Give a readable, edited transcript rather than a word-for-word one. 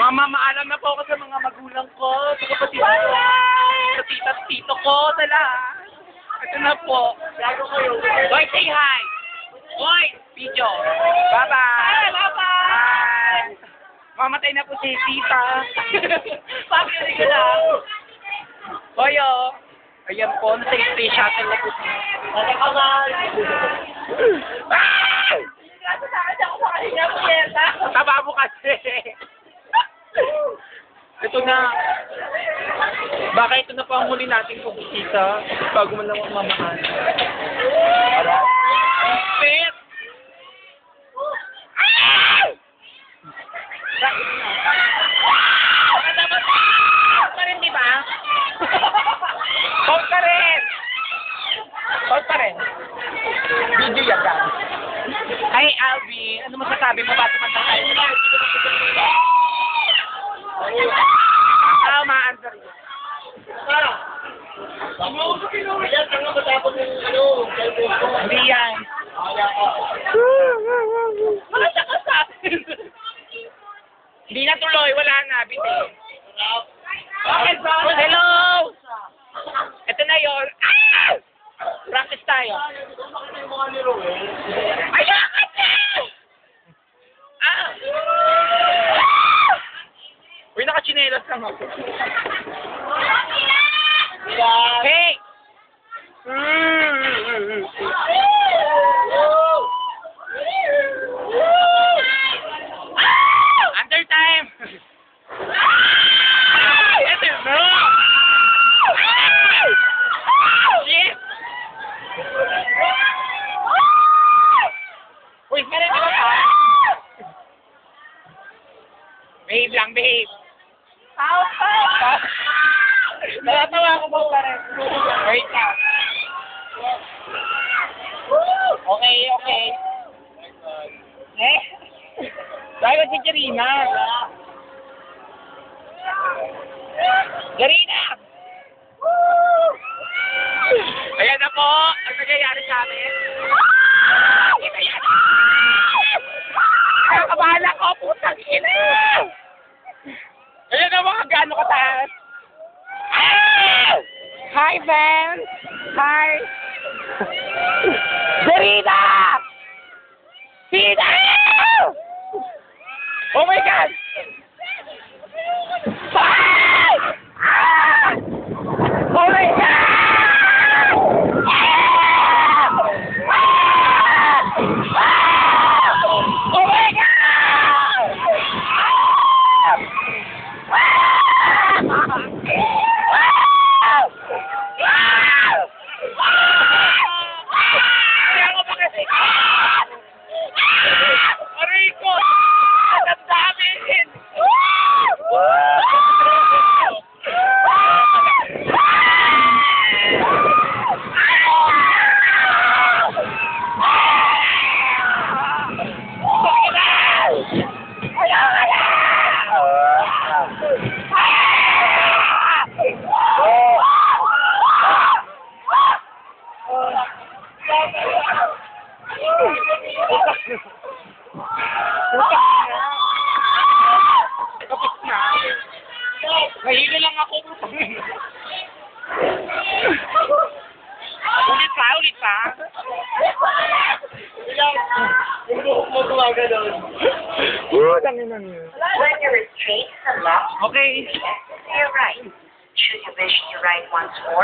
Mamamaalam na po ako sa mga magulang ko, sa kapatid ko, sa tita at tito ko, sa lahat. Ito na po. Boy, say hi! Boy, video. Bye-bye! Bye-bye! Mamatay na po si tita. Pakinig ko lang. Boy, oh. Ayan po, nasa space shuttle na po siya. Taba mo kasi. Ito na. Baka ito na po ang huli nating pagkikita bago man lang mamahal. Pet! Baka dapat pa rin, di ba? Hold pa rin! Hold pa rin. Video yan, guys. Hi, Alvin. Ano masasabi mo? Ba't naman tayo? Maaandar yun. Hindi yan. Mata ka sa akin. Hindi na tuloy. Wala na. Biti. Hello! Ito na yun. Ah! Practice tayo. Ayan ka na! Ah! Uy, nakachinelas lang ako. Hey! Under time! Ito no! Shit! Uy, meron ka ba? Behave lang, behave. Natatawa ko ba pa rin? Wait lang. Okay, okay. Eh? Dahil ba si Jarina? Jarina! Ayan na po. Ang nagyayari sa amin. Ito yan! Nakakabahan ako, putang ina! Ayan na mga gaano kataas. Hi, Ben! Hi! Jarina! Sina! Oh my God! Ah! Ah! Oh my God! Ah! Ah! Ah! Oh my God! Kapit na. Nahilo lang ako. Ulit pa, ulit pa. When your restraints unlocked, Okay. to your right. Should you wish to ride once more,